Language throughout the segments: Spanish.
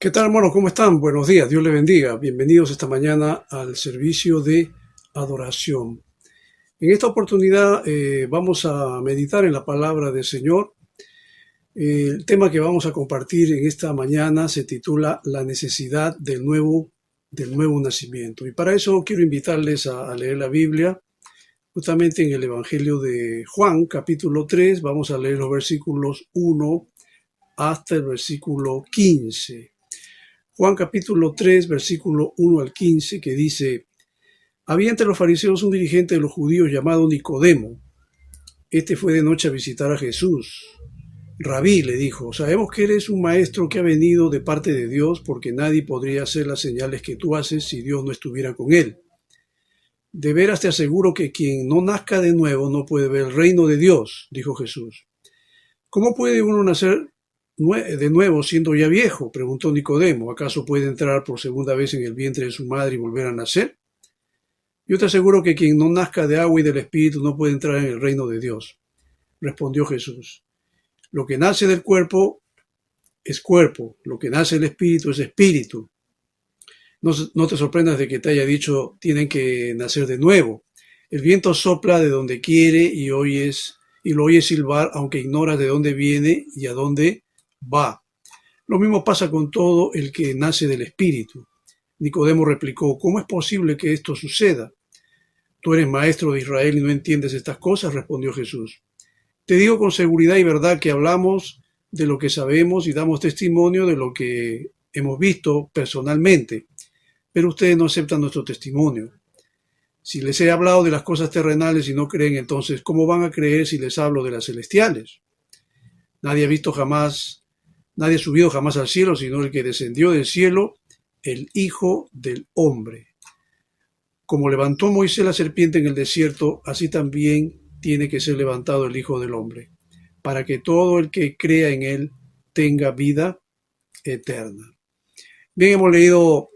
¿Qué tal, hermanos? ¿Cómo están? Buenos días, Dios les bendiga. Bienvenidos esta mañana al servicio de adoración. En esta oportunidad vamos a meditar en la palabra del Señor. El tema que vamos a compartir en esta mañana se titula La necesidad del nuevo nacimiento. Y para eso quiero invitarles a leer la Biblia. Justamente en el Evangelio de Juan, capítulo 3, vamos a leer los versículos 1 hasta el versículo 15. Juan capítulo 3, versículo 1 al 15, que dice: Había entre los fariseos un dirigente de los judíos llamado Nicodemo. Este fue de noche a visitar a Jesús. Rabí, le dijo, sabemos que eres un maestro que ha venido de parte de Dios, porque nadie podría hacer las señales que tú haces si Dios no estuviera con él. De veras te aseguro que quien no nazca de nuevo no puede ver el reino de Dios, dijo Jesús. ¿Cómo puede uno nacer de nuevo siendo ya viejo? Preguntó Nicodemo. ¿Acaso puede entrar por segunda vez en el vientre de su madre y volver a nacer? Yo te aseguro que quien no nazca de agua y del Espíritu no puede entrar en el reino de Dios. Respondió Jesús. Lo que nace del cuerpo es cuerpo, lo que nace del Espíritu es espíritu. No te sorprendas de que te haya dicho tienen que nacer de nuevo. El viento sopla de donde quiere y lo oyes silbar, aunque ignoras de dónde viene y a dónde va. Lo mismo pasa con todo el que nace del Espíritu. Nicodemo replicó: ¿Cómo es posible que esto suceda? Tú eres maestro de Israel y no entiendes estas cosas, respondió Jesús. Te digo con seguridad y verdad que hablamos de lo que sabemos y damos testimonio de lo que hemos visto personalmente, pero ustedes no aceptan nuestro testimonio. Si les he hablado de las cosas terrenales y no creen, entonces, ¿cómo van a creer si les hablo de las celestiales? Nadie ha visto jamás, nadie ha subido jamás al cielo, sino el que descendió del cielo, el Hijo del Hombre. Como levantó Moisés la serpiente en el desierto, así también tiene que ser levantado el Hijo del Hombre, para que todo el que crea en él tenga vida eterna. Bien, hemos leído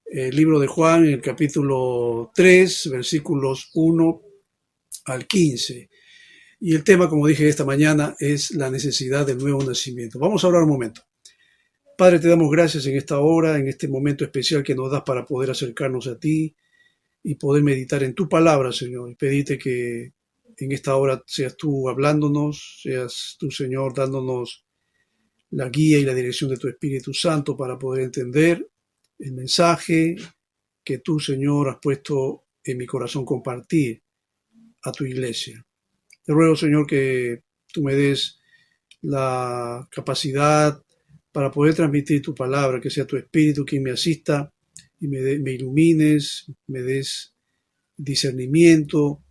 el libro de Juan en el capítulo 3, versículos 1 al 15. Y el tema, como dije esta mañana, es la necesidad del nuevo nacimiento. Vamos a hablar un momento. Padre, te damos gracias en esta hora, en este momento especial que nos das para poder acercarnos a ti y poder meditar en tu palabra, Señor. Y pedirte que en esta hora seas tú hablándonos, seas tú, Señor, dándonos la guía y la dirección de tu Espíritu Santo para poder entender el mensaje que tú, Señor, has puesto en mi corazón compartir a tu iglesia. Te ruego, Señor, que tú me des la capacidad para poder transmitir tu palabra, que sea tu Espíritu quien me asista y me ilumines, me des discernimiento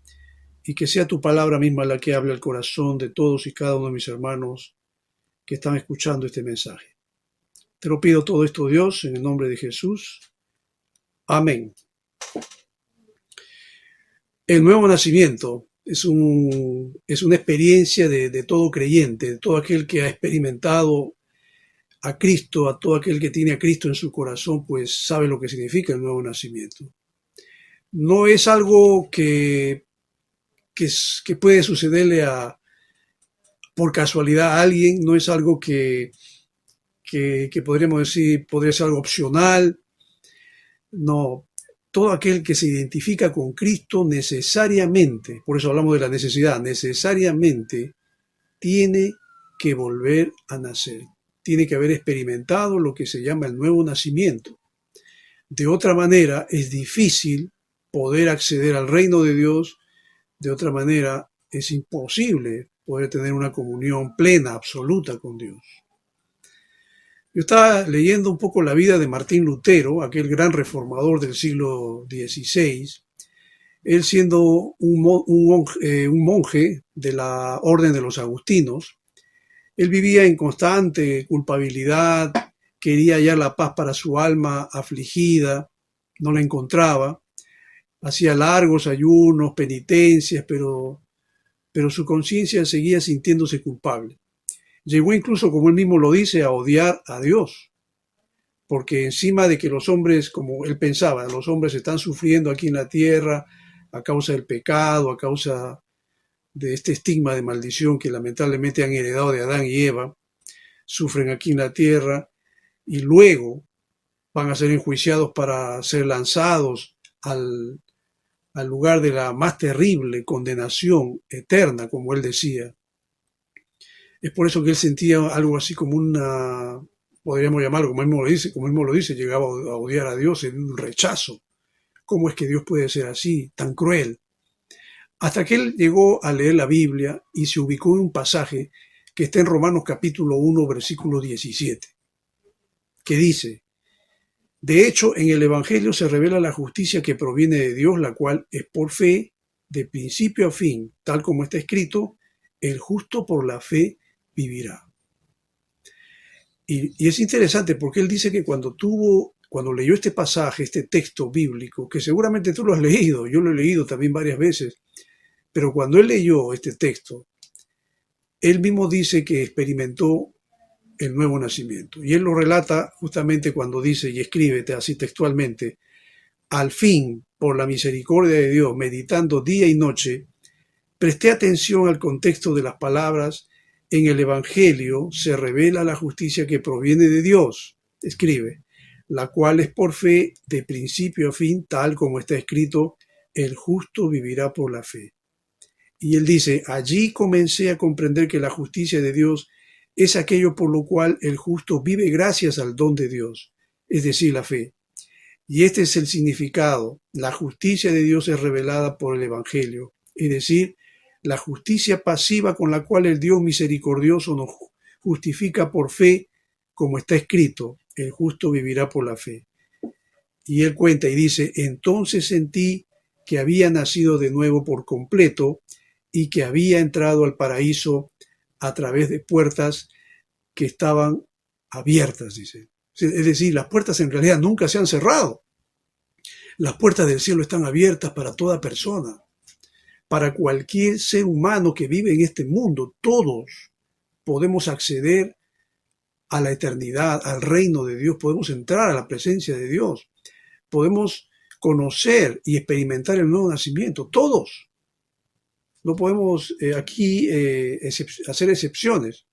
y que sea tu palabra misma la que hable al corazón de todos y cada uno de mis hermanos que están escuchando este mensaje. Te lo pido todo esto, Dios, en el nombre de Jesús. Amén. El nuevo nacimiento es una experiencia de todo creyente, de todo aquel que ha experimentado a Cristo, a todo aquel que tiene a Cristo en su corazón, pues sabe lo que significa el nuevo nacimiento. No es algo que puede sucederle por casualidad a alguien, no es algo que podríamos decir, podría ser algo opcional. No, todo aquel que se identifica con Cristo necesariamente, por eso hablamos de la necesidad, necesariamente tiene que volver a nacer. Tiene que haber experimentado lo que se llama el nuevo nacimiento. De otra manera, es difícil poder acceder al reino de Dios. De otra manera, es imposible poder tener una comunión plena, absoluta con Dios. Yo estaba leyendo un poco la vida de Martín Lutero, aquel gran reformador del siglo XVI, él siendo un monje de la Orden de los Agustinos. Él vivía en constante culpabilidad, quería hallar la paz para su alma afligida, no la encontraba, hacía largos ayunos, penitencias, pero su conciencia seguía sintiéndose culpable. Llegó incluso, como él mismo lo dice, a odiar a Dios, porque encima de que los hombres, como él pensaba, los hombres están sufriendo aquí en la tierra a causa del pecado, a causa de este estigma de maldición que lamentablemente han heredado de Adán y Eva, sufren aquí en la tierra, y luego van a ser enjuiciados para ser lanzados al lugar de la más terrible condenación eterna, como él decía. Es por eso que él sentía algo así como una, podríamos llamarlo, como él mismo lo dice, llegaba a odiar a Dios en un rechazo. ¿Cómo es que Dios puede ser así, tan cruel? Hasta que él llegó a leer la Biblia y se ubicó en un pasaje que está en Romanos capítulo 1, versículo 17, que dice: de hecho, en el Evangelio se revela la justicia que proviene de Dios, la cual es por fe, de principio a fin, tal como está escrito: el justo por la fe vivirá. Y es interesante porque él dice que cuando leyó este pasaje, este texto bíblico, que seguramente tú lo has leído, yo lo he leído también varias veces, pero cuando él leyó este texto, él mismo dice que experimentó el nuevo nacimiento. Y él lo relata justamente cuando dice y escribe así textualmente: al fin, por la misericordia de Dios, meditando día y noche, presté atención al contexto de las palabras. En el Evangelio se revela la justicia que proviene de Dios, escribe, la cual es por fe de principio a fin, tal como está escrito: el justo vivirá por la fe. Y él dice: allí comencé a comprender que la justicia de Dios es aquello por lo cual el justo vive gracias al don de Dios, es decir, la fe. Y este es el significado. La justicia de Dios es revelada por el Evangelio, es decir, la justicia pasiva con la cual el Dios misericordioso nos justifica por fe, como está escrito: el justo vivirá por la fe. Y él cuenta y dice: entonces sentí que había nacido de nuevo por completo y que había entrado al paraíso a través de puertas que estaban abiertas, dice. Es decir, las puertas en realidad nunca se han cerrado. Las puertas del cielo están abiertas para toda persona, para cualquier ser humano que vive en este mundo. Todos podemos acceder a la eternidad, al reino de Dios, podemos entrar a la presencia de Dios, podemos conocer y experimentar el nuevo nacimiento, todos. No podemos aquí hacer excepciones.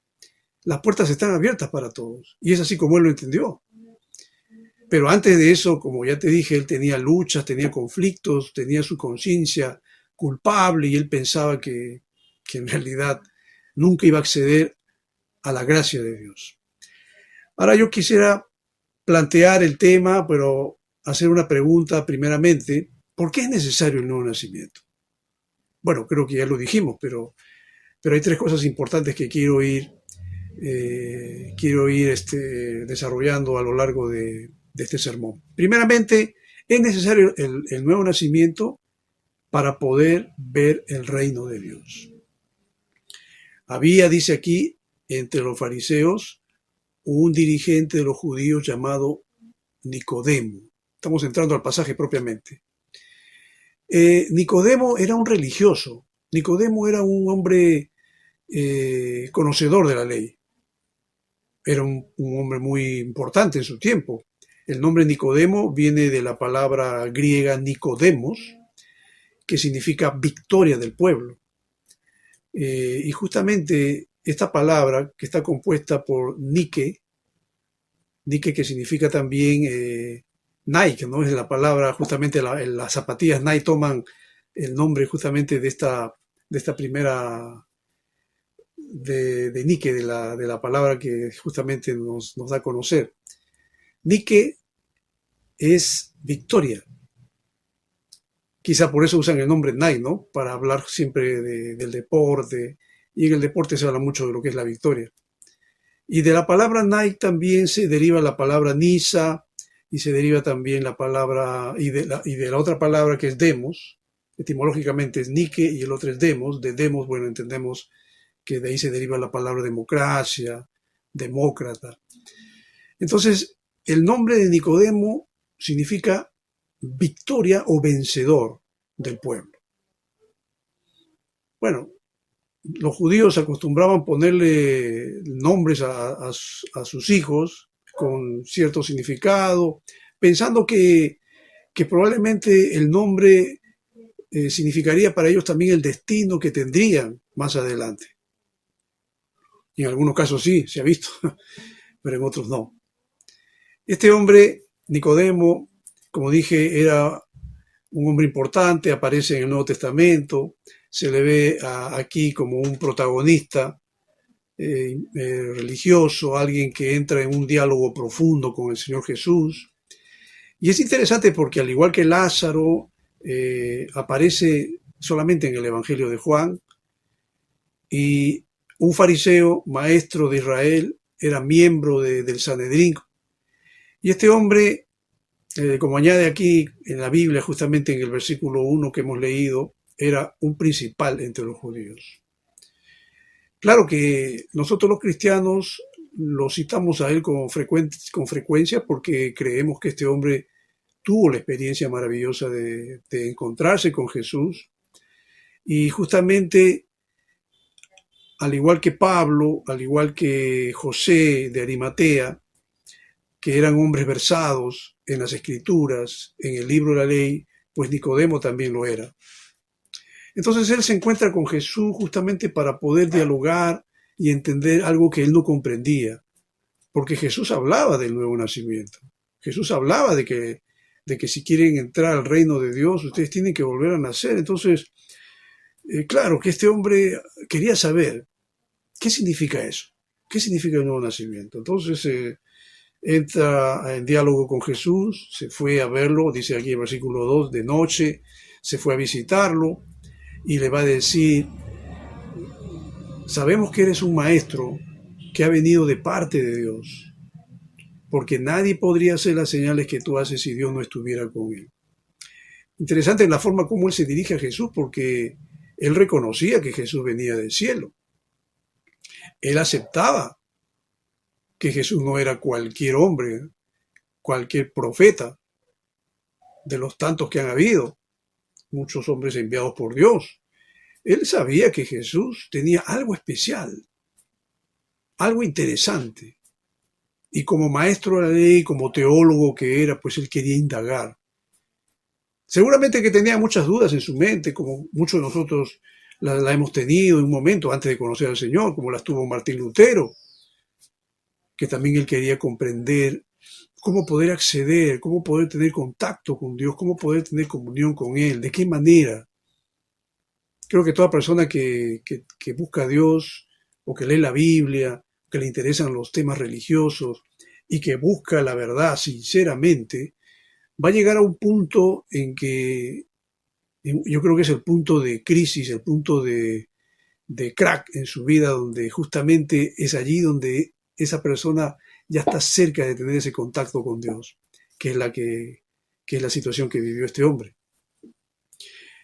Las puertas están abiertas para todos. Y es así como él lo entendió. Pero antes de eso, como ya te dije, él tenía luchas, tenía conflictos, tenía su conciencia culpable y él pensaba que en realidad nunca iba a acceder a la gracia de Dios. Ahora yo quisiera plantear el tema, pero hacer una pregunta primeramente: ¿por qué es necesario el nuevo nacimiento? Bueno, creo que ya lo dijimos, pero hay tres cosas importantes que quiero ir desarrollando a lo largo de este sermón. Primeramente, es necesario el nuevo nacimiento para poder ver el reino de Dios. Había, dice aquí, entre los fariseos, un dirigente de los judíos llamado Nicodemo. Estamos entrando al pasaje propiamente. Nicodemo era un religioso. Nicodemo era un hombre conocedor de la ley. Era un hombre muy importante en su tiempo. El nombre Nicodemo viene de la palabra griega Nicodemos, que significa victoria del pueblo. Y justamente esta palabra, que está compuesta por Nike, que significa también Nike, ¿no? Es la palabra, justamente las zapatillas Nike toman el nombre justamente de esta primera, de Nike, de la palabra que justamente nos da a conocer. Nike es victoria. Quizá por eso usan el nombre Nike, ¿no? Para hablar siempre del deporte. Y en el deporte se habla mucho de lo que es la victoria. Y de la palabra Nike también se deriva la palabra Nisa, y se deriva también la palabra, y de la otra palabra que es demos. Etimológicamente es Nike y el otro es demos. De demos, bueno, entendemos que de ahí se deriva la palabra democracia, demócrata. Entonces, el nombre de Nicodemo significa victoria o vencedor del pueblo. Bueno, los judíos acostumbraban ponerle nombres a sus hijos con cierto significado, pensando que probablemente el nombre significaría para ellos también el destino que tendrían más adelante. Y en algunos casos sí, se ha visto, pero en otros no. Este hombre, Nicodemo, como dije, era un hombre importante, aparece en el Nuevo Testamento, se le ve aquí como un protagonista religioso, alguien que entra en un diálogo profundo con el Señor Jesús. Y es interesante porque al igual que Lázaro, aparece solamente en el Evangelio de Juan, y un fariseo, maestro de Israel, era miembro del Sanedrín. Y este hombre, como añade aquí en la Biblia, justamente en el versículo 1 que hemos leído, era un principal entre los judíos. Claro que nosotros los cristianos lo citamos a él con frecuencia porque creemos que este hombre tuvo la experiencia maravillosa de encontrarse con Jesús, y justamente al igual que Pablo, al igual que José de Arimatea, que eran hombres versados en las escrituras, en el libro de la ley, pues Nicodemo también lo era. Entonces él se encuentra con Jesús justamente para poder dialogar y entender algo que él no comprendía, porque Jesús hablaba del nuevo nacimiento. Jesús hablaba de que si quieren entrar al reino de Dios, ustedes tienen que volver a nacer. Entonces, claro que este hombre quería saber qué significa eso, qué significa el nuevo nacimiento. Entonces entra en diálogo con Jesús, se fue a verlo, dice aquí el versículo 2, de noche, se fue a visitarlo y le va a decir: sabemos que eres un maestro que ha venido de parte de Dios, porque nadie podría hacer las señales que tú haces si Dios no estuviera con él. Interesante en la forma como él se dirige a Jesús, porque él reconocía que Jesús venía del cielo. Él aceptaba que Jesús no era cualquier hombre, cualquier profeta de los tantos que han habido, muchos hombres enviados por Dios. Él sabía que Jesús tenía algo especial, algo interesante. Y como maestro de la ley, como teólogo que era, pues él quería indagar. Seguramente que tenía muchas dudas en su mente, como muchos de nosotros la hemos tenido en un momento antes de conocer al Señor, como las tuvo Martín Lutero, que también él quería comprender cómo poder acceder, cómo poder tener contacto con Dios, cómo poder tener comunión con Él, de qué manera. Creo que toda persona que busca a Dios, o que lee la Biblia, que le interesan los temas religiosos y que busca la verdad sinceramente, va a llegar a un punto en que yo creo que es el punto de crisis, el punto de crack en su vida, donde justamente es allí donde esa persona ya está cerca de tener ese contacto con Dios, que es la situación que vivió este hombre.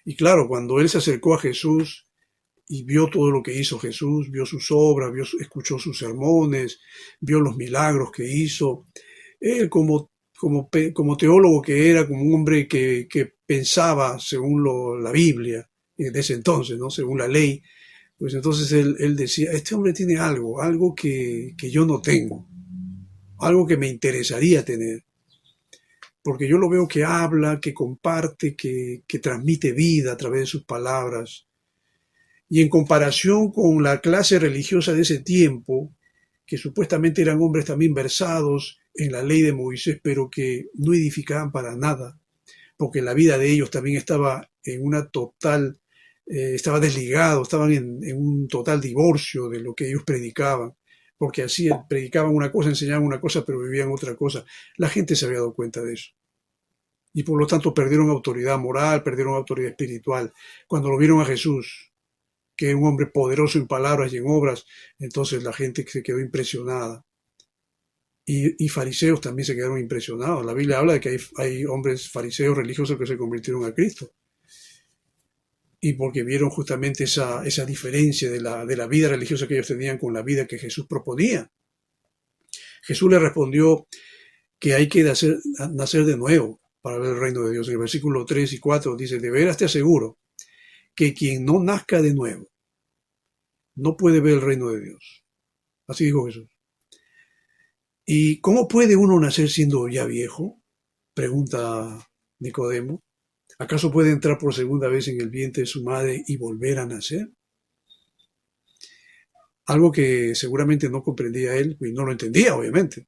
Y claro, cuando él se acercó a Jesús y vio todo lo que hizo Jesús, vio sus obras, escuchó sus sermones, vio los milagros que hizo, él como teólogo que era, como un hombre que pensaba según la Biblia de ese entonces, ¿no? Según la ley, pues entonces él decía: este hombre tiene algo que yo no tengo, algo que me interesaría tener, porque yo lo veo que habla, que comparte, que transmite vida a través de sus palabras. Y en comparación con la clase religiosa de ese tiempo, que supuestamente eran hombres también versados en la ley de Moisés, pero que no edificaban para nada, porque la vida de ellos también estaba en una total, estaba desligado, estaban en un total divorcio de lo que ellos predicaban, porque así predicaban una cosa, enseñaban una cosa, pero vivían otra cosa. La gente se había dado cuenta de eso. Y por lo tanto perdieron autoridad moral, perdieron autoridad espiritual. Cuando lo vieron a Jesús, que es un hombre poderoso en palabras y en obras, entonces la gente se quedó impresionada. Y fariseos también se quedaron impresionados. La Biblia habla de que hay hombres fariseos religiosos que se convirtieron a Cristo. Y porque vieron justamente esa diferencia de la vida religiosa que ellos tenían con la vida que Jesús proponía. Jesús le respondió que hay que nacer de nuevo para ver el reino de Dios. En el versículo 3 y 4 dice: de veras te aseguro que quien no nazca de nuevo no puede ver el reino de Dios. Así dijo Jesús. ¿Y cómo puede uno nacer siendo ya viejo?, pregunta Nicodemo. ¿Acaso puede entrar por segunda vez en el vientre de su madre y volver a nacer? Algo que seguramente no comprendía él y no lo entendía, obviamente.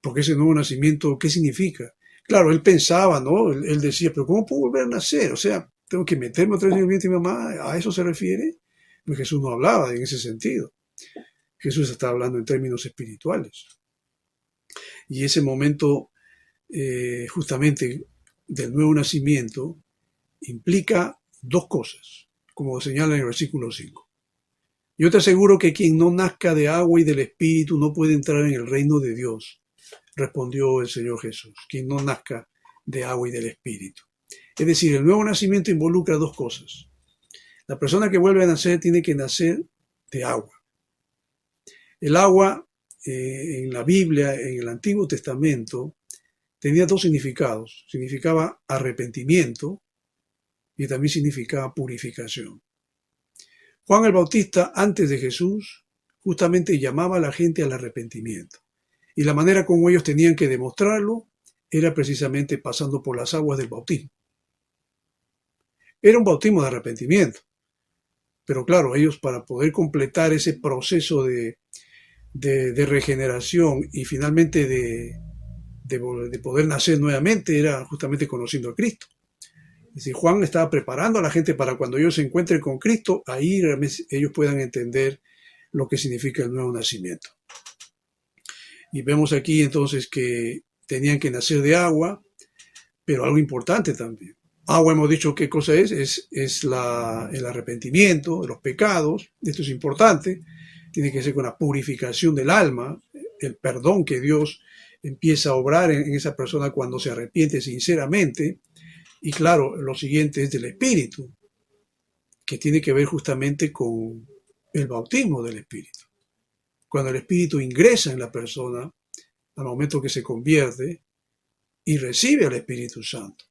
Porque ese nuevo nacimiento, ¿qué significa? Claro, él pensaba, ¿no? Él decía, pero ¿cómo puedo volver a nacer? O sea, tengo que meterme otra vez en el vientre de mi mamá. ¿A eso se refiere? Pues Jesús no hablaba en ese sentido. Jesús está hablando en términos espirituales. Y ese momento, justamente, del nuevo nacimiento, implica dos cosas, como señala en el versículo 5. Yo te aseguro que quien no nazca de agua y del Espíritu no puede entrar en el reino de Dios, respondió el Señor Jesús. Quien no nazca de agua y del Espíritu. Es decir, el nuevo nacimiento involucra dos cosas. La persona que vuelve a nacer tiene que nacer de agua. El agua en la Biblia, en el Antiguo Testamento, tenía dos significados. Significaba arrepentimiento y también significaba purificación. Juan el Bautista, antes de Jesús, justamente llamaba a la gente al arrepentimiento. Y la manera como ellos tenían que demostrarlo era precisamente pasando por las aguas del bautismo. Era un bautismo de arrepentimiento. Pero claro, ellos para poder completar ese proceso de regeneración y finalmente de poder nacer nuevamente era justamente conociendo a Cristo. Es decir, Juan estaba preparando a la gente para cuando ellos se encuentren con Cristo, ahí ellos puedan entender lo que significa el nuevo nacimiento. Y vemos aquí entonces que tenían que nacer de agua, pero algo importante también. Agua, hemos dicho qué cosa es el arrepentimiento de los pecados. Esto es importante. Tiene que ser con la purificación del alma, el perdón que Dios empieza a obrar en esa persona cuando se arrepiente sinceramente. Y claro, lo siguiente es del Espíritu, que tiene que ver justamente con el bautismo del Espíritu. Cuando el Espíritu ingresa en la persona, al momento que se convierte y recibe al Espíritu Santo.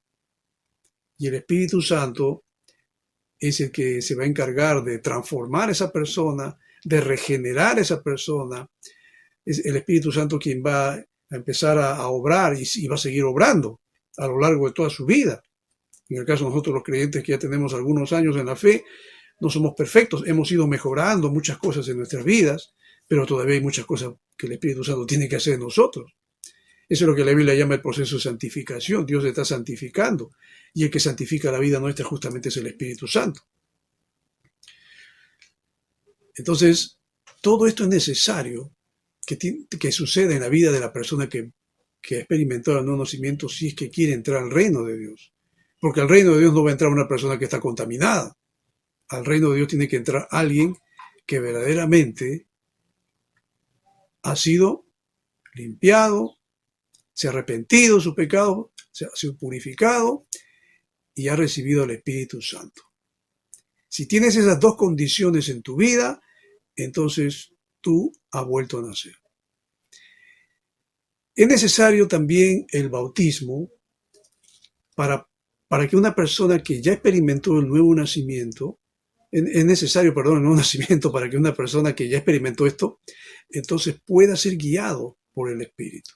Y el Espíritu Santo es el que se va a encargar de transformar a esa persona, de regenerar a esa persona. Es el Espíritu Santo quien va a empezar a obrar y va a seguir obrando a lo largo de toda su vida. En el caso de nosotros los creyentes que ya tenemos algunos años en la fe, no somos perfectos, hemos ido mejorando muchas cosas en nuestras vidas, pero todavía hay muchas cosas que el Espíritu Santo tiene que hacer en nosotros. Eso es lo que la Biblia llama el proceso de santificación. Dios está santificando y el que santifica la vida nuestra justamente es el Espíritu Santo. Entonces, todo esto es necesario que suceda en la vida de la persona que ha experimentado el nuevo nacimiento si es que quiere entrar al reino de Dios. Porque al reino de Dios no va a entrar una persona que está contaminada. Al reino de Dios tiene que entrar alguien que verdaderamente ha sido limpiado, se ha arrepentido de su pecado, se ha sido purificado y ha recibido el Espíritu Santo. Si tienes esas dos condiciones en tu vida, entonces tú has vuelto a nacer. Es necesario también el bautismo para que una persona que ya experimentó el nuevo nacimiento, es necesario, el nuevo nacimiento para que una persona que ya experimentó esto, entonces pueda ser guiado por el Espíritu.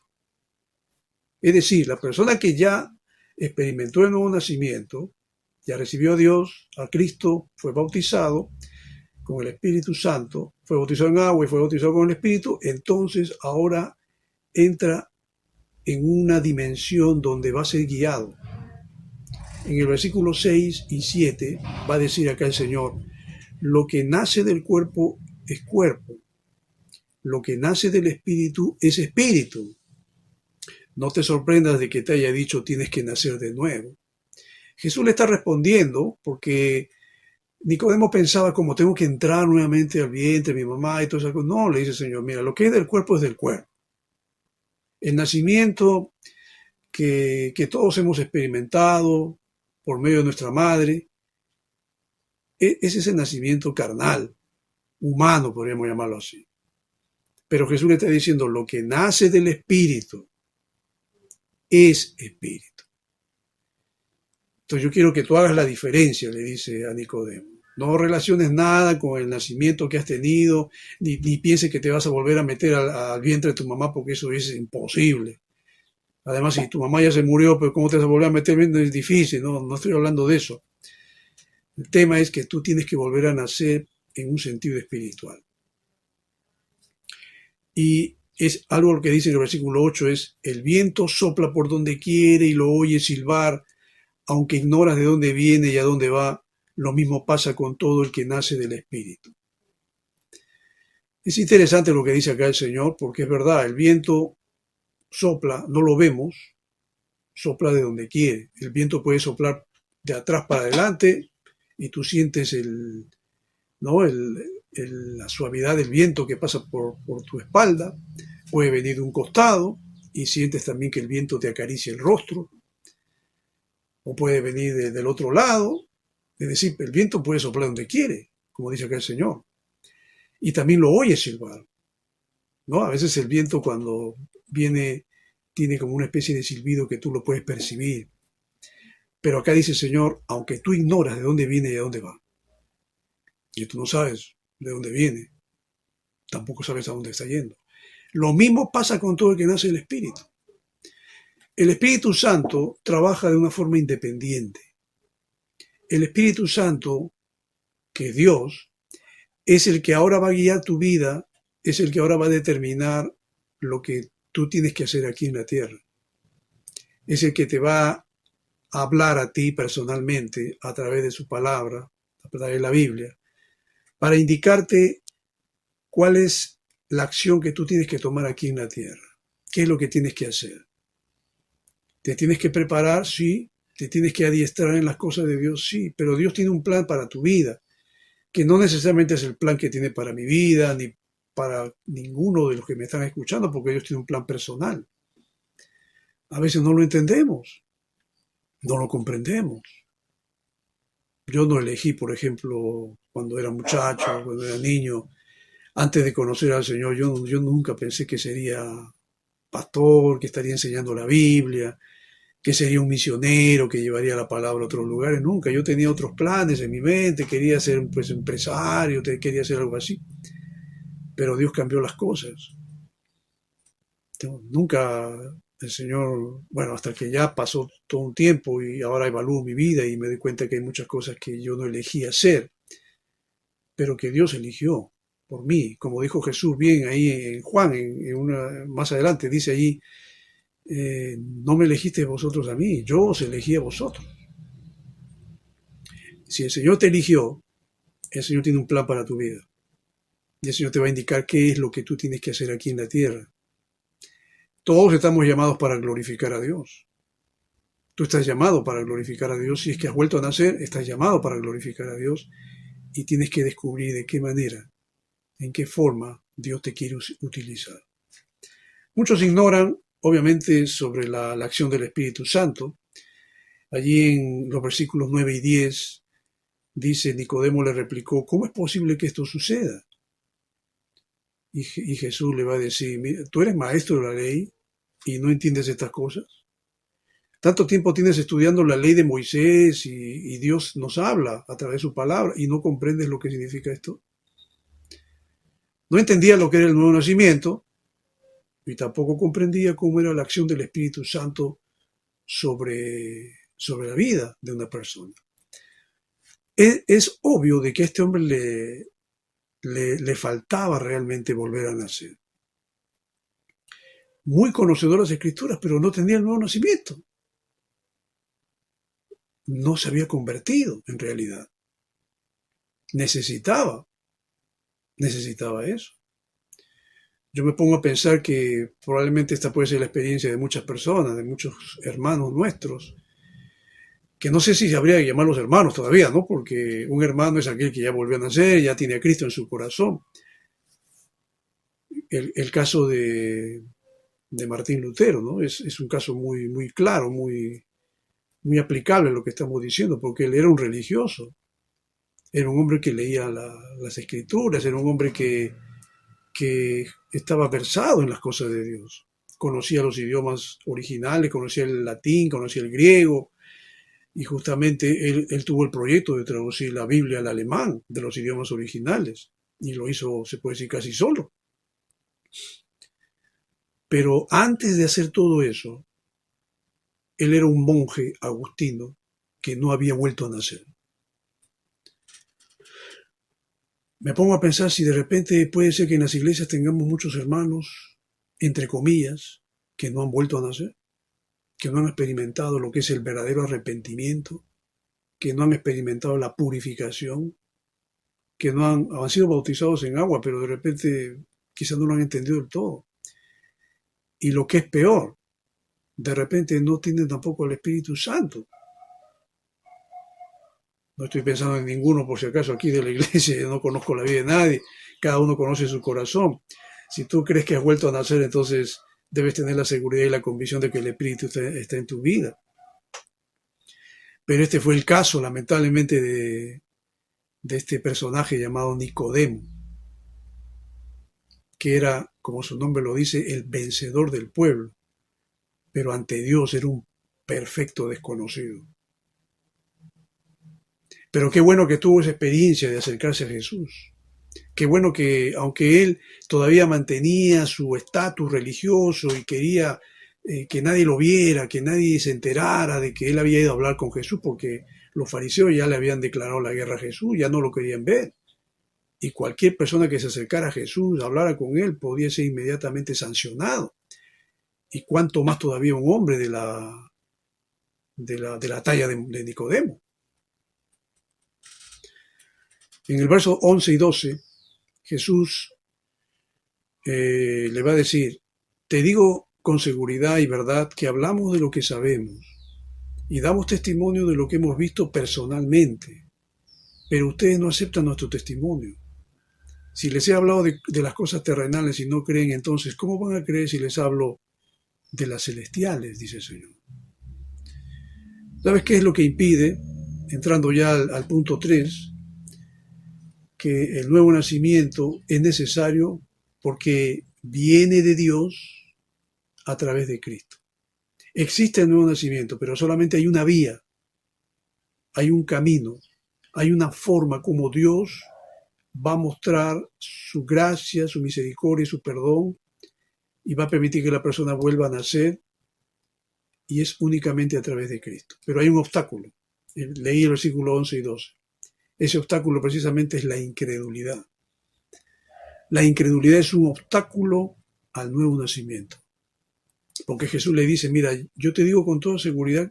Es decir, la persona que ya experimentó el nuevo nacimiento, ya recibió a Dios, a Cristo, fue bautizado con el Espíritu Santo, fue bautizado en agua y fue bautizado con el Espíritu, entonces ahora entra en una dimensión donde va a ser guiado. En el versículo 6 y 7 va a decir acá el Señor, lo que nace del cuerpo es cuerpo, lo que nace del espíritu es espíritu. No te sorprendas de que te haya dicho tienes que nacer de nuevo. Jesús le está respondiendo porque Nicodemo pensaba como tengo que entrar nuevamente al vientre de mi mamá y todo eso. No, le dice el Señor, mira, lo que es del cuerpo es del cuerpo. El nacimiento que todos hemos experimentado por medio de nuestra madre, es ese nacimiento carnal, humano, podríamos llamarlo así. Pero Jesús le está diciendo, lo que nace del Espíritu es Espíritu. Entonces yo quiero que tú hagas la diferencia, le dice a Nicodemo. No relaciones nada con el nacimiento que has tenido, ni pienses que te vas a volver a meter al vientre de tu mamá, porque eso es imposible. Además, si tu mamá ya se murió, pues ¿cómo te vas a volver a meter? Es difícil, no estoy hablando de eso. El tema es que tú tienes que volver a nacer en un sentido espiritual. Y Es algo que dice en el versículo 8, es el viento sopla por donde quiere y lo oyes silbar, aunque ignoras de dónde viene y a dónde va. Lo mismo pasa con todo el que nace del Espíritu. Es interesante lo que dice acá el Señor, porque es verdad, el viento sopla, no lo vemos, sopla de donde quiere. El viento puede soplar de atrás para adelante y tú sientes ¿no? La suavidad del viento que pasa por tu espalda. Puede venir de un costado y sientes también que el viento te acaricia el rostro. O puede venir del otro lado. Es decir, el viento puede soplar donde quiere, como dice acá el Señor. Y también lo oyes silbar, ¿no? A veces el viento cuando viene tiene como una especie de silbido que tú lo puedes percibir. Pero acá dice el Señor, aunque tú ignoras de dónde viene y a dónde va, y tú no sabes de dónde viene, tampoco sabes a dónde está yendo. Lo mismo pasa con todo el que nace del Espíritu. El Espíritu Santo trabaja de una forma independiente. El Espíritu Santo, que es Dios, es el que ahora va a guiar tu vida, es el que ahora va a determinar lo que tú tienes que hacer aquí en la tierra. Es el que te va a hablar a ti personalmente a través de su palabra, a través de la Biblia, para indicarte cuál es la acción que tú tienes que tomar aquí en la tierra. ¿Qué es lo que tienes que hacer? ¿Te tienes que preparar? Sí. ¿Te tienes que adiestrar en las cosas de Dios? Sí. Pero Dios tiene un plan para tu vida, que no necesariamente es el plan que tiene para mi vida, ni para ninguno de los que me están escuchando, porque Dios tiene un plan personal. A veces no lo entendemos, no lo comprendemos. Yo no elegí, por ejemplo, cuando era muchacho, cuando era niño, antes de conocer al Señor, yo nunca pensé que sería pastor, que estaría enseñando la Biblia, que sería un misionero, que llevaría la palabra a otros lugares. Nunca. Yo tenía otros planes en mi mente, quería ser pues empresario, quería hacer algo así. Pero Dios cambió las cosas. Nunca el Señor, bueno, hasta que ya pasó todo un tiempo y ahora evalúo mi vida y me doy cuenta que hay muchas cosas que yo no elegí hacer, pero que Dios eligió por mí. Como dijo Jesús bien ahí en Juan, más adelante, dice allí, no me elegiste vosotros a mí, yo os elegí a vosotros. Si el Señor te eligió, el Señor tiene un plan para tu vida. Y el Señor te va a indicar qué es lo que tú tienes que hacer aquí en la tierra. Todos estamos llamados para glorificar a Dios. Tú estás llamado para glorificar a Dios. Si es que has vuelto a nacer, estás llamado para glorificar a Dios y tienes que descubrir de qué manera, en qué forma Dios te quiere utilizar. Muchos ignoran, obviamente, sobre la acción del Espíritu Santo. Allí en los versículos 9 y 10 dice, Nicodemo le replicó, ¿cómo es posible que esto suceda? Y Jesús le va a decir, mira, tú eres maestro de la ley y no entiendes estas cosas. Tanto tiempo tienes estudiando la ley de Moisés y Dios nos habla a través de su palabra y no comprendes lo que significa esto. No entendía lo que era el nuevo nacimiento y tampoco comprendía cómo era la acción del Espíritu Santo sobre la vida de una persona. Es obvio de que a este hombre le faltaba realmente volver a nacer. Muy conocedor de las Escrituras, pero no tenía el nuevo nacimiento. No se había convertido en realidad. Necesitaba eso. Yo me pongo a pensar que probablemente esta puede ser la experiencia de muchas personas, de muchos hermanos nuestros, que no sé si habría que llamarlos hermanos todavía, ¿no? Porque un hermano es aquel que ya volvió a nacer, ya tiene a Cristo en su corazón. El caso de Martín Lutero, ¿no? Es un caso muy, muy claro, muy aplicable a lo que estamos diciendo, porque él era un religioso, era un hombre que leía las escrituras, era un hombre que estaba versado en las cosas de Dios, conocía los idiomas originales, conocía el latín, conocía el griego, y justamente él tuvo el proyecto de traducir la Biblia al alemán de los idiomas originales, y lo hizo, se puede decir, casi solo. Pero antes de hacer todo eso, él era un monje agustino que no había vuelto a nacer. Me pongo a pensar si de repente puede ser que en las iglesias tengamos muchos hermanos entre comillas, que no han vuelto a nacer, que no han experimentado lo que es el verdadero arrepentimiento, que no han experimentado la purificación, que no han sido bautizados en agua, pero de repente quizás no lo han entendido del todo. Y lo que es peor, de repente no tienen tampoco el Espíritu Santo. No estoy pensando en ninguno, por si acaso, aquí de la iglesia, yo no conozco la vida de nadie, cada uno conoce su corazón. Si tú crees que has vuelto a nacer, entonces debes tener la seguridad y la convicción de que el Espíritu está en tu vida. Pero este fue el caso, lamentablemente, de este personaje llamado Nicodemo, que era, como su nombre lo dice, el vencedor del pueblo, pero ante Dios era un perfecto desconocido. Pero qué bueno que tuvo esa experiencia de acercarse a Jesús. Qué bueno que, aunque él todavía mantenía su estatus religioso y quería que nadie lo viera, que nadie se enterara de que él había ido a hablar con Jesús, porque los fariseos ya le habían declarado la guerra a Jesús, ya no lo querían ver. Y cualquier persona que se acercara a Jesús, hablara con él, podía ser inmediatamente sancionado. Y cuánto más todavía un hombre de la talla de Nicodemo. En el verso 11 y 12, Jesús le va a decir, te digo con seguridad y verdad que hablamos de lo que sabemos y damos testimonio de lo que hemos visto personalmente, pero ustedes no aceptan nuestro testimonio. Si les he hablado de las cosas terrenales y no creen, entonces, ¿cómo van a creer si les hablo de las celestiales? Dice el Señor. ¿Sabes qué es lo que impide, entrando ya al punto 3, que el nuevo nacimiento es necesario porque viene de Dios a través de Cristo? Existe el nuevo nacimiento, pero solamente hay una vía, hay un camino, hay una forma como Dios va a mostrar su gracia, su misericordia y su perdón y va a permitir que la persona vuelva a nacer, y es únicamente a través de Cristo. Pero hay un obstáculo. Leí el versículo 11 y 12. Ese obstáculo precisamente es la incredulidad. La incredulidad es un obstáculo al nuevo nacimiento. Porque Jesús le dice, mira, yo te digo con toda seguridad,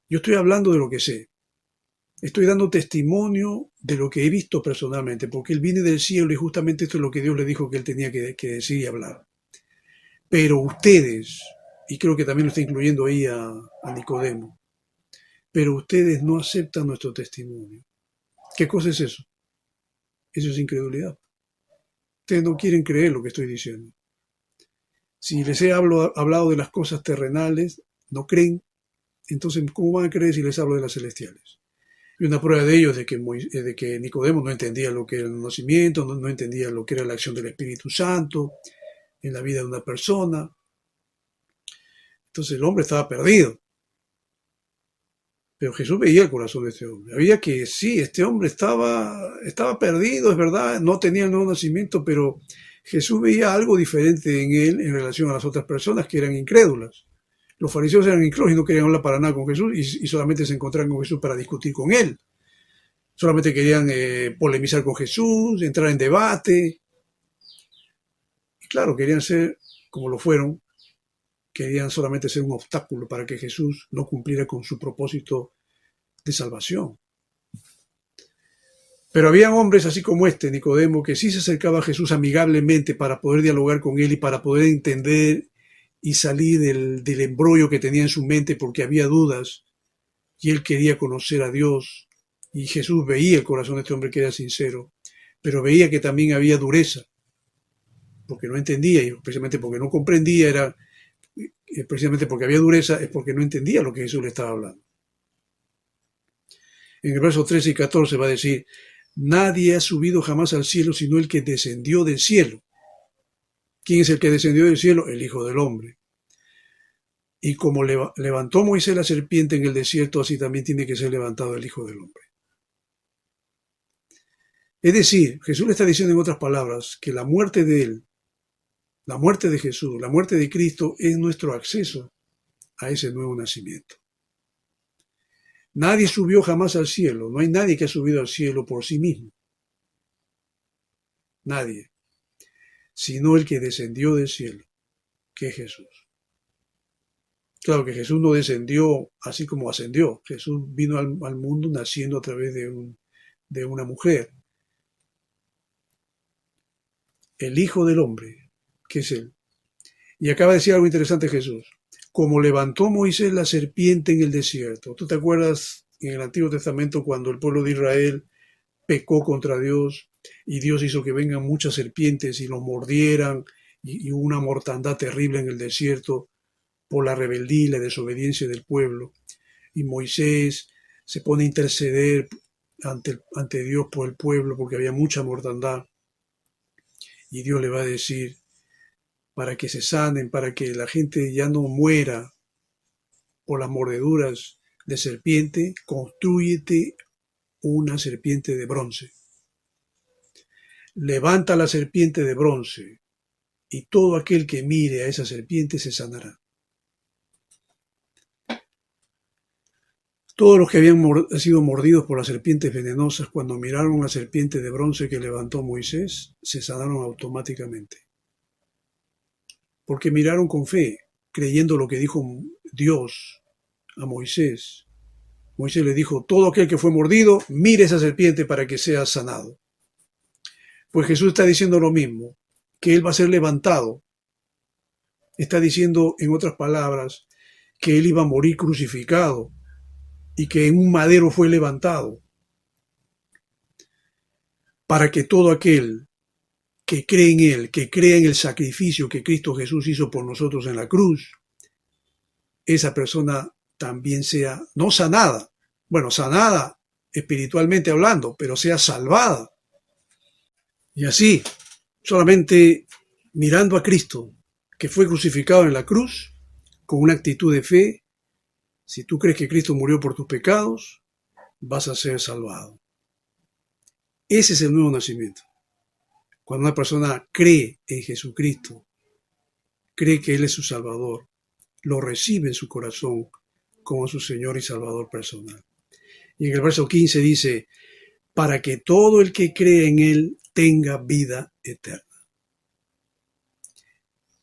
yo estoy hablando de lo que sé. Estoy dando testimonio de lo que he visto personalmente, porque Él viene del cielo y justamente esto es lo que Dios le dijo que Él tenía que decir y hablar. Pero ustedes, y creo que también lo está incluyendo ahí a Nicodemo, pero ustedes no aceptan nuestro testimonio. ¿Qué cosa es eso? Eso es incredulidad. Ustedes no quieren creer lo que estoy diciendo. Si les he hablado de las cosas terrenales, no creen, entonces ¿cómo van a creer si les hablo de las celestiales? Y una prueba de ello es de que Nicodemo no entendía lo que era el nacimiento, no entendía lo que era la acción del Espíritu Santo en la vida de una persona. Entonces el hombre estaba perdido. Pero Jesús veía el corazón de este hombre. Había que sí, este hombre estaba perdido, es verdad, no tenía el nuevo nacimiento, pero Jesús veía algo diferente en él en relación a las otras personas que eran incrédulas. Los fariseos eran incrédulos y no querían hablar para nada con Jesús y solamente se encontraban con Jesús para discutir con él. Solamente querían polemizar con Jesús, entrar en debate. Y claro, querían ser como lo fueron, querían solamente ser un obstáculo para que Jesús no cumpliera con su propósito de salvación. Pero había hombres así como este, Nicodemo, que sí se acercaba a Jesús amigablemente para poder dialogar con él y para poder entender y salir del embrollo que tenía en su mente porque había dudas y él quería conocer a Dios. Y Jesús veía el corazón de este hombre que era sincero, pero veía que también había dureza, porque no entendía y precisamente porque no comprendía, precisamente porque había dureza, es porque no entendía lo que Jesús le estaba hablando. En el verso 13 y 14 va a decir, nadie ha subido jamás al cielo sino el que descendió del cielo. ¿Quién es el que descendió del cielo? El Hijo del Hombre. Y como levantó Moisés la serpiente en el desierto, así también tiene que ser levantado el Hijo del Hombre. Es decir, Jesús le está diciendo en otras palabras que la muerte de él, la muerte de Jesús, la muerte de Cristo es nuestro acceso a ese nuevo nacimiento. Nadie subió jamás al cielo, no hay nadie que ha subido al cielo por sí mismo. Nadie, sino el que descendió del cielo, que es Jesús. Claro que Jesús no descendió así como ascendió. Jesús vino al mundo naciendo a través de una mujer. El Hijo del Hombre, que es Él. Y acaba de decir algo interesante Jesús. Como levantó Moisés la serpiente en el desierto. ¿Tú te acuerdas en el Antiguo Testamento cuando el pueblo de Israel pecó contra Dios y Dios hizo que vengan muchas serpientes y los mordieran y hubo una mortandad terrible en el desierto por la rebeldía y la desobediencia del pueblo? Y Moisés se pone a interceder ante Dios por el pueblo porque había mucha mortandad. Y Dios le va a decir, para que se sanen, para que la gente ya no muera por las mordeduras de serpiente, constrúyete una serpiente de bronce. Levanta la serpiente de bronce y todo aquel que mire a esa serpiente se sanará. Todos los que habían sido mordidos por las serpientes venenosas, cuando miraron la serpiente de bronce que levantó Moisés, se sanaron automáticamente. Porque miraron con fe, creyendo lo que dijo Dios a Moisés. Moisés le dijo, todo aquel que fue mordido, mire esa serpiente para que sea sanado. Pues Jesús está diciendo lo mismo, que Él va a ser levantado. Está diciendo, en otras palabras, que Él iba a morir crucificado y que en un madero fue levantado, para que todo aquel que cree en Él, que crea en el sacrificio que Cristo Jesús hizo por nosotros en la cruz, esa persona también sea, no sanada, bueno, sanada espiritualmente hablando, pero sea salvada. Y así, solamente mirando a Cristo, que fue crucificado en la cruz, con una actitud de fe, si tú crees que Cristo murió por tus pecados, vas a ser salvado. Ese es el nuevo nacimiento. Cuando una persona cree en Jesucristo, cree que Él es su Salvador, lo recibe en su corazón como su Señor y Salvador personal. Y en el verso 15 dice, para que todo el que cree en Él tenga vida eterna.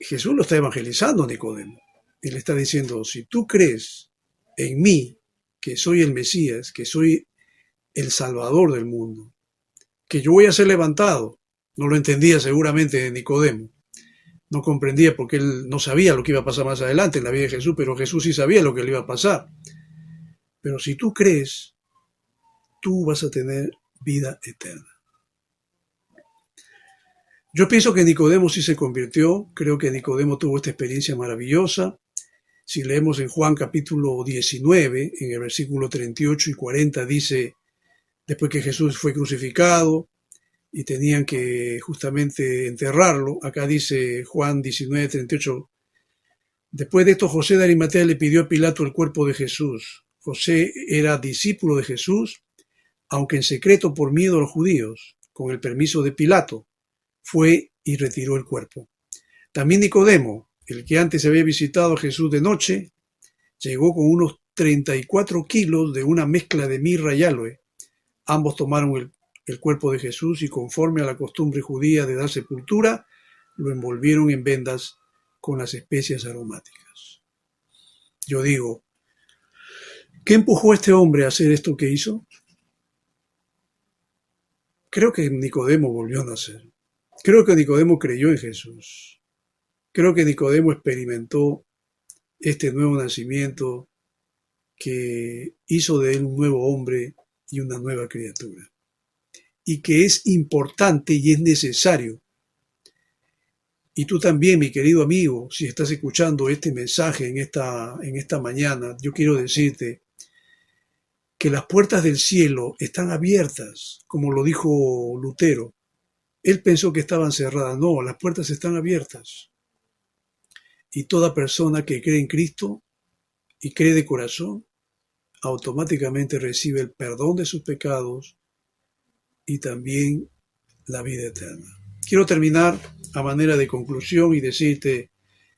Jesús lo está evangelizando a Nicodemo. Y le está diciendo, si tú crees en mí, que soy el Mesías, que soy el Salvador del mundo, que yo voy a ser levantado. No lo entendía seguramente Nicodemo. No comprendía porque él no sabía lo que iba a pasar más adelante en la vida de Jesús, pero Jesús sí sabía lo que le iba a pasar. Pero si tú crees, tú vas a tener vida eterna. Yo pienso que Nicodemo sí se convirtió. Creo que Nicodemo tuvo esta experiencia maravillosa. Si leemos en Juan capítulo 19, en el versículo 38 y 40, dice, después que Jesús fue crucificado y tenían que justamente enterrarlo, acá dice Juan 19, 38, después de esto José de Arimatea le pidió a Pilato el cuerpo de Jesús. José era discípulo de Jesús, aunque en secreto por miedo a los judíos, con el permiso de Pilato, fue y retiró el cuerpo. También Nicodemo, el que antes había visitado a Jesús de noche, llegó con unos 34 kilos de una mezcla de mirra y aloe. Ambos tomaron el cuerpo de Jesús y conforme a la costumbre judía de dar sepultura, lo envolvieron en vendas con las especias aromáticas. Yo digo, ¿qué empujó a este hombre a hacer esto que hizo? Creo que Nicodemo volvió a nacer. Creo que Nicodemo creyó en Jesús. Creo que Nicodemo experimentó este nuevo nacimiento que hizo de él un nuevo hombre y una nueva criatura. Y que es importante y es necesario. Y tú también, mi querido amigo, si estás escuchando este mensaje en esta mañana, yo quiero decirte que las puertas del cielo están abiertas, como lo dijo Lutero. Él pensó que estaban cerradas. No, las puertas están abiertas. Y toda persona que cree en Cristo y cree de corazón, automáticamente recibe el perdón de sus pecados y también la vida eterna. Quiero terminar a manera de conclusión y decirte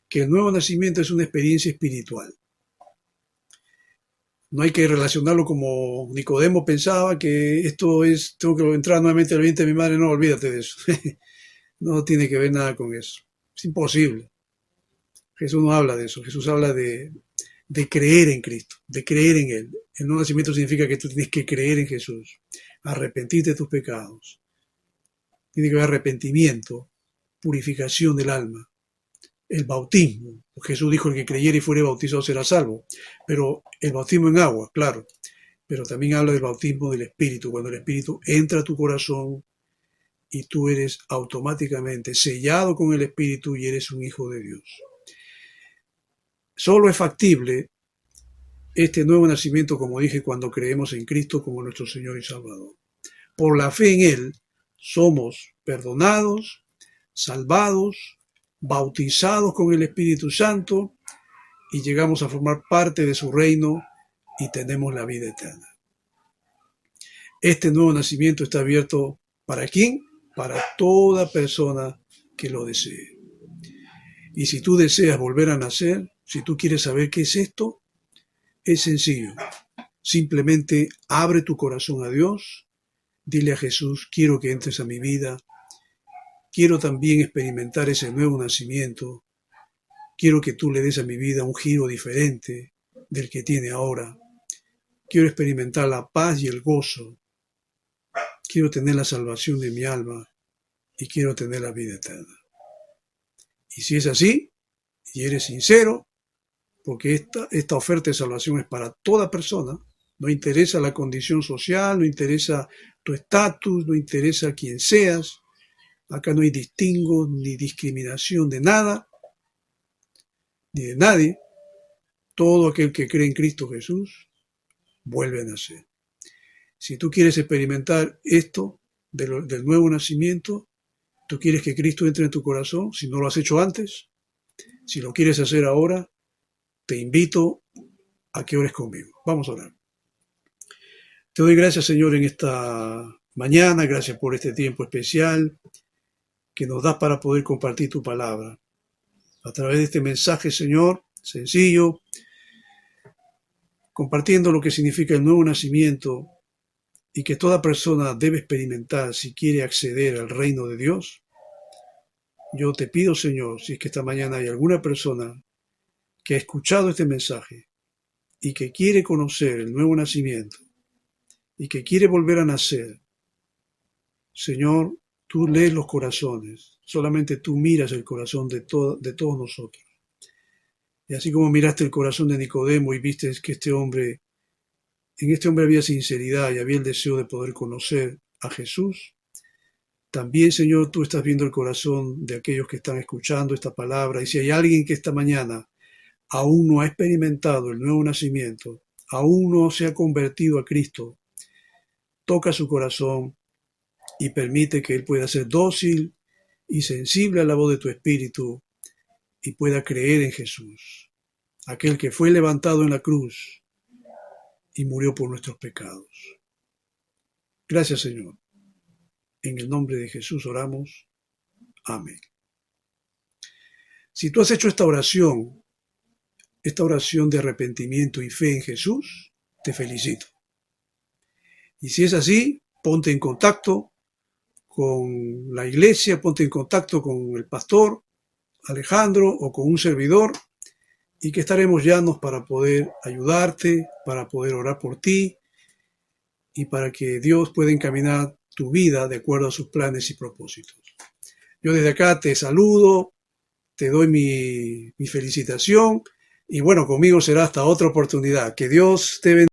que el nuevo nacimiento es una experiencia espiritual. No hay que relacionarlo como Nicodemo pensaba, que esto es, tengo que entrar nuevamente al vientre de mi madre. No, olvídate de eso. No tiene que ver nada con eso. Es imposible. Jesús no habla de eso. Jesús habla de creer en Cristo, de creer en Él. El nuevo nacimiento significa que tú tienes que creer en Jesús, arrepentirte de tus pecados. Tiene que haber arrepentimiento, purificación del alma, el bautismo. Jesús dijo: el que creyere y fuere bautizado será salvo. Pero el bautismo en agua, claro. Pero también habla del bautismo del Espíritu, cuando el Espíritu entra a tu corazón y tú eres automáticamente sellado con el Espíritu y eres un hijo de Dios. Solo es factible este nuevo nacimiento, como dije, cuando creemos en Cristo como nuestro Señor y Salvador. Por la fe en Él somos perdonados, salvados, bautizados con el Espíritu Santo y llegamos a formar parte de su reino y tenemos la vida eterna. Este nuevo nacimiento está abierto ¿para quién? Para toda persona que lo desee. Y si tú deseas volver a nacer, si tú quieres saber qué es esto, es sencillo. Simplemente abre tu corazón a Dios, dile a Jesús: quiero que entres a mi vida, quiero también experimentar ese nuevo nacimiento, quiero que tú le des a mi vida un giro diferente del que tiene ahora, quiero experimentar la paz y el gozo, quiero tener la salvación de mi alma y quiero tener la vida eterna. Y si es así, y eres sincero, porque esta oferta de salvación es para toda persona, no interesa la condición social, no interesa tu estatus, no interesa quién seas, acá no hay distingo ni discriminación de nada, ni de nadie. Todo aquel que cree en Cristo Jesús vuelve a nacer. Si tú quieres experimentar esto del nuevo nacimiento, tú quieres que Cristo entre en tu corazón, si no lo has hecho antes, si lo quieres hacer ahora, te invito a que ores conmigo. Vamos a orar. Te doy gracias, Señor, en esta mañana. Gracias por este tiempo especial que nos das para poder compartir tu palabra. A través de este mensaje, Señor, sencillo, compartiendo lo que significa el nuevo nacimiento y que toda persona debe experimentar si quiere acceder al reino de Dios. Yo te pido, Señor, si es que esta mañana hay alguna persona que ha escuchado este mensaje y que quiere conocer el nuevo nacimiento y que quiere volver a nacer, Señor, tú lees los corazones, solamente tú miras el corazón de todos nosotros. Y así como miraste el corazón de Nicodemo y viste que en este hombre había sinceridad y había el deseo de poder conocer a Jesús, también, Señor, tú estás viendo el corazón de aquellos que están escuchando esta palabra. Y si hay alguien que esta mañana aún no ha experimentado el nuevo nacimiento, aún no se ha convertido a Cristo, toca su corazón y permite que él pueda ser dócil y sensible a la voz de tu Espíritu y pueda creer en Jesús, aquel que fue levantado en la cruz y murió por nuestros pecados. Gracias, Señor. En el nombre de Jesús oramos. Amén. Si tú has hecho esta oración de arrepentimiento y fe en Jesús, te felicito. Y si es así, ponte en contacto con la iglesia, ponte en contacto con el pastor Alejandro o con un servidor y que estaremos llanos para poder ayudarte, para poder orar por ti y para que Dios pueda encaminar tu vida de acuerdo a sus planes y propósitos. Yo desde acá te saludo, te doy mi felicitación y bueno, conmigo será hasta otra oportunidad. Que Dios te bendiga.